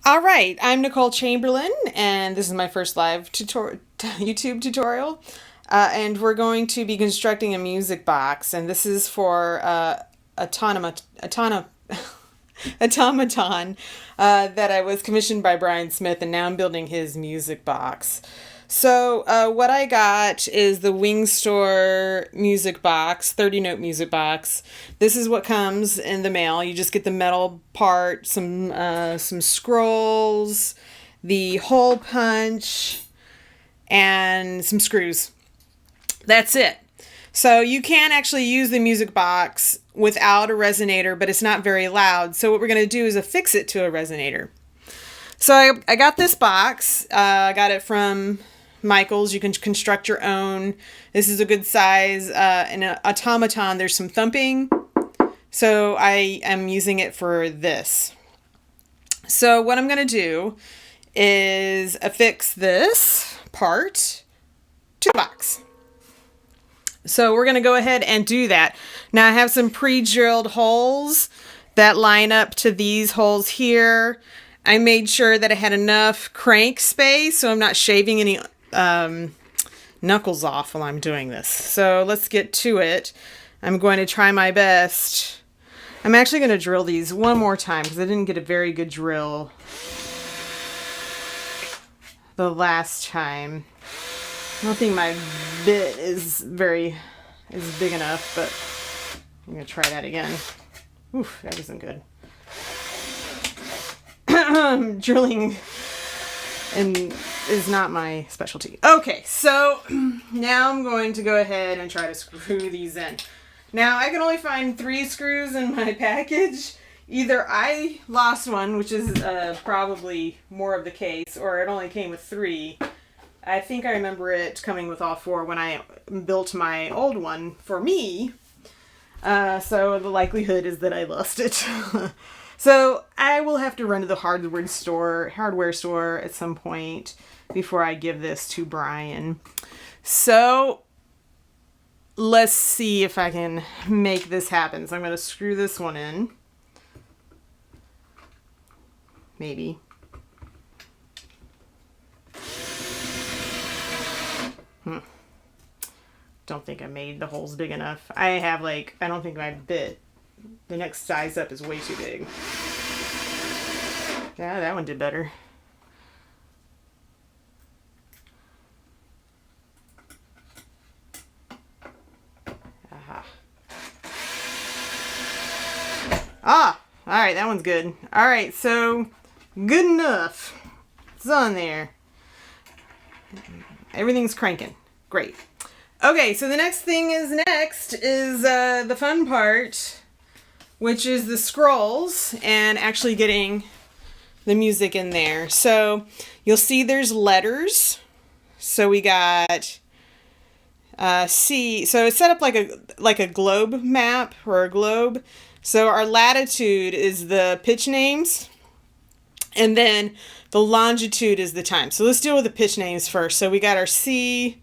All right, I'm Nicole Chamberlain, and this is my first live YouTube tutorial. And we're going to be constructing a music box, and this is for automaton that I was commissioned by Brian Smith, and now I'm building his music box. So what I got is the Wing Store music box, 30-note music box. This is what comes in the mail. You just get the metal part, some scrolls, the hole punch, and some screws. That's it. So you can actually use the music box without a resonator, but it's not very loud. So what we're going to do is affix it to a resonator. So I got this box. I got it from Michael's. You can construct your own. This is a good size. In an automaton, there's some thumping. So I am using it for this. So what I'm going to do is affix this part to the box. So we're going to go ahead and do that. Now I have some pre-drilled holes that line up to these holes here. I made sure that I had enough crank space so I'm not shaving any knuckles off while I'm doing this. So let's get to it. I'm going to try my best. I'm actually going to drill these one more time because I didn't get a very good drill the last time. I don't think my bit is big enough, but I'm going to try that again. Oof, that wasn't good. Drilling is not my specialty. Okay, so now I'm going to go ahead and try to screw these in. Now, I can only find 3 screws in my package. Either I lost one, which is probably more of the case, or it only came with 3. I think I remember it coming with all 4 when I built my old one for me. So the likelihood is that I lost it. So I will have to run to the hardware store at some point before I give this to Brian. So let's see if I can make this happen. So I'm going to screw this one in. Maybe. Don't think I made the holes big enough. I don't think my bit, the next size up is way too big. Yeah, that one did better. Aha. Ah, all right, that one's good. All right, so good enough. It's on there. Everything's cranking. Great. Okay, so the next is the fun part, which is the scrolls and actually getting the music in there. So you'll see there's letters. So we got C. So it's set up like a globe map or a globe. So our latitude is the pitch names, and then the longitude is the time. So let's deal with the pitch names first. So we got our C,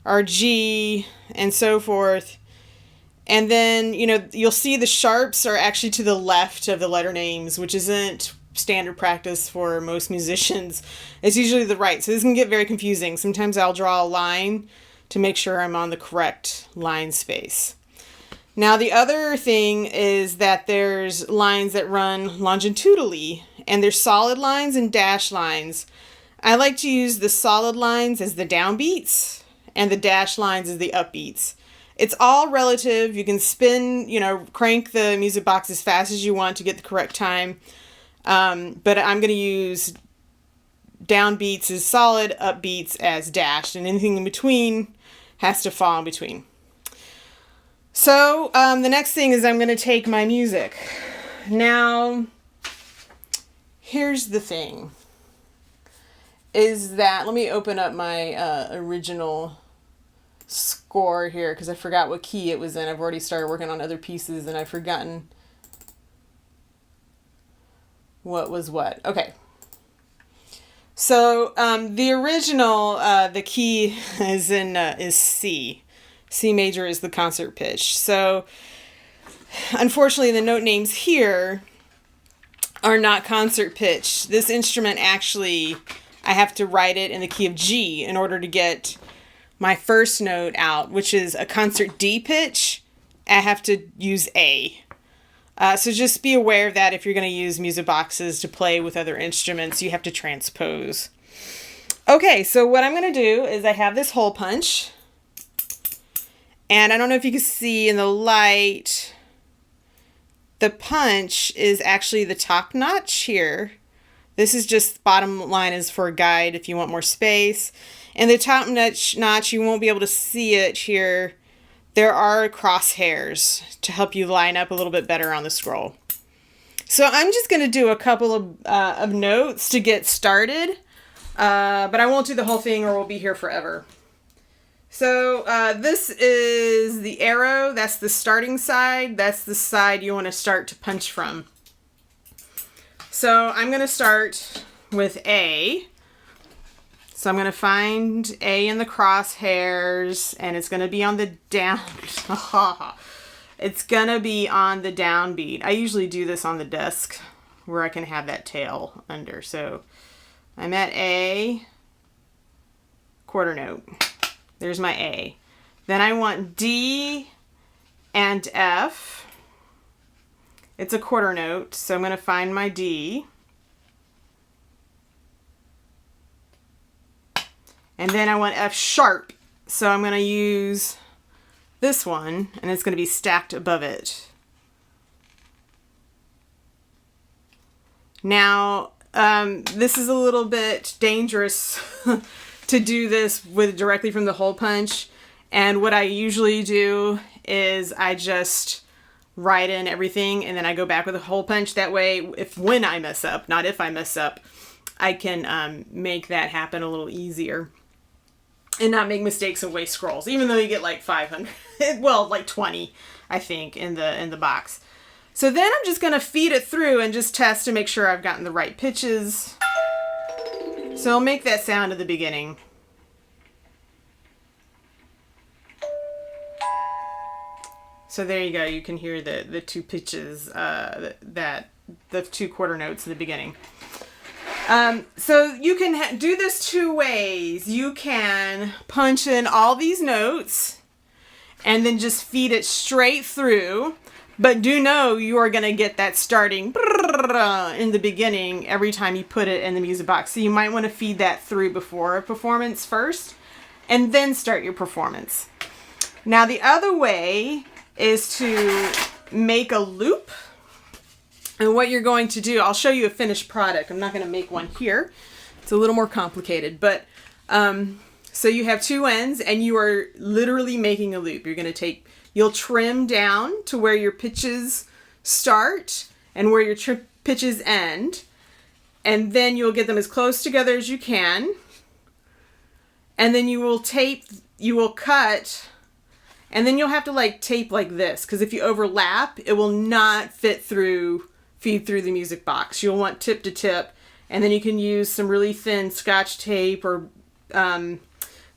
our G, and so forth. And then, you'll see the sharps are actually to the left of the letter names, which isn't standard practice for most musicians. It's usually the right. So this can get very confusing. Sometimes I'll draw a line to make sure I'm on the correct line space. Now, the other thing is that there's lines that run longitudinally, and there's solid lines and dash lines. I like to use the solid lines as the downbeats and the dash lines as the upbeats. It's all relative. You can spin, crank the music box as fast as you want to get the correct time. But I'm going to use downbeats as solid, upbeats as dashed, and anything in between has to fall in between. So the next thing is I'm going to take my music. Now, here's the thing. Is that, let me open up my original score here because I forgot what key it was in. I've already started working on other pieces and I've forgotten what was what. Okay. So the original, the key is C. C major is the concert pitch. So unfortunately the note names here are not concert pitch. This instrument actually, I have to write it in the key of G in order to get my first note out, which is a concert D pitch. I have to use A. So just be aware of that if you're going to use music boxes to play with other instruments, you have to transpose. Okay, so what I'm going to do is I have this hole punch. And I don't know if you can see in the light, the punch is actually the top notch here. This is just, bottom line is for a guide if you want more space. And the top notch, you won't be able to see it here. There are crosshairs to help you line up a little bit better on the scroll. So I'm just going to do a couple of notes to get started, but I won't do the whole thing or we'll be here forever. So this is the arrow. That's the starting side. That's the side you want to start to punch from. So I'm going to start with A. So I'm going to find A in the crosshairs, and it's going to be on the down. It's going to be on the downbeat. I usually do this on the desk where I can have that tail under. So I'm at A, quarter note. There's my A. Then I want D and F. It's a quarter note, so I'm going to find my D. And then I want F sharp, so I'm going to use this one, and it's going to be stacked above it. Now, this is a little bit dangerous to do this with directly from the hole punch, and what I usually do is I just write in everything, and then I go back with a hole punch. That way, when I mess up, not if I mess up, I can make that happen a little easier. And not make mistakes and waste scrolls, even though you get like 500, well, like 20, I think, in the box. So then I'm just going to feed it through and just test to make sure I've gotten the right pitches. So I'll make that sound at the beginning. So there you go. You can hear the two pitches, the two quarter notes in the beginning. So you can do this two ways. You can punch in all these notes and then just feed it straight through. But do know you are going to get that starting in the beginning every time you put it in the music box. So you might want to feed that through before a performance first and then start your performance. Now the other way is to make a loop. And what you're going to do, I'll show you a finished product. I'm not going to make one here. It's a little more complicated. But so you have two ends and you are literally making a loop. You're going to you'll trim down to where your pitches start and where your pitches end. And then you'll get them as close together as you can. And then you will cut. And then you'll have to like tape like this. Because if you overlap, it will not feed through the music box. You'll want tip to tip, and then you can use some really thin Scotch tape or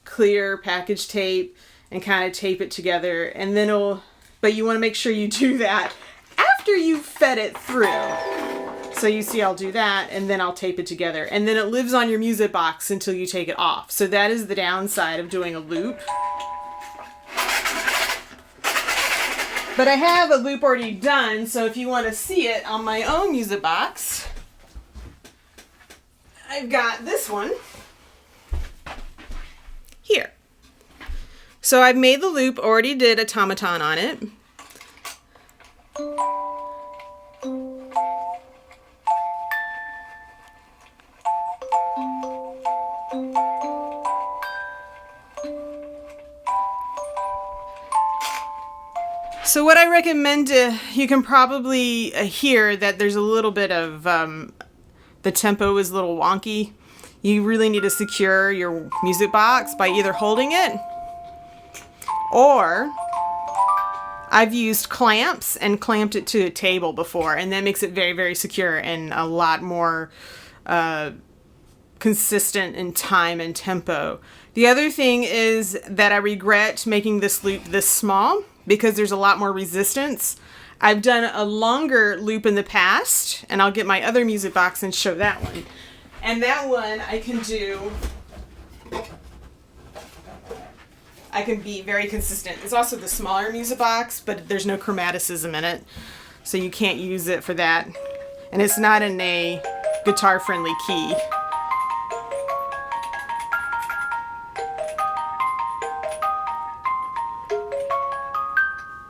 clear package tape and kind of tape it together. And then but you want to make sure you do that after you've fed it through. So you see I'll do that, and then I'll tape it together. And then it lives on your music box until you take it off. So that is the downside of doing a loop. But I have a loop already done, so if you want to see it on my own music box, I've got this one here. So I've made the loop, already did automaton on it. So what I recommend, you can probably hear that there's a little bit of, the tempo is a little wonky. You really need to secure your music box by either holding it, or I've used clamps and clamped it to a table before, and that makes it very, very secure and a lot more consistent in time and tempo. The other thing is that I regret making this loop this small, because there's a lot more resistance. I've done a longer loop in the past, and I'll get my other music box and show that one. And that one I can be very consistent. It's also the smaller music box, but there's no chromaticism in it, so you can't use it for that. And it's not in a guitar-friendly key.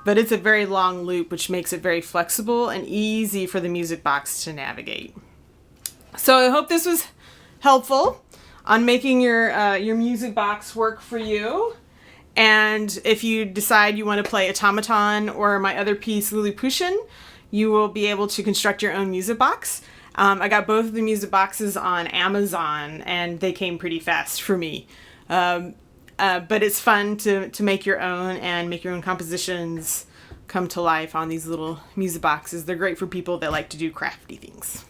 But it's a very long loop, which makes it very flexible and easy for the music box to navigate. So I hope this was helpful on making your music box work for you. And if you decide you want to play Automaton or my other piece, Lilliputian, you will be able to construct your own music box. I got both of the music boxes on Amazon, and they came pretty fast for me. But it's fun to make your own and make your own compositions come to life on these little music boxes. They're great for people that like to do crafty things.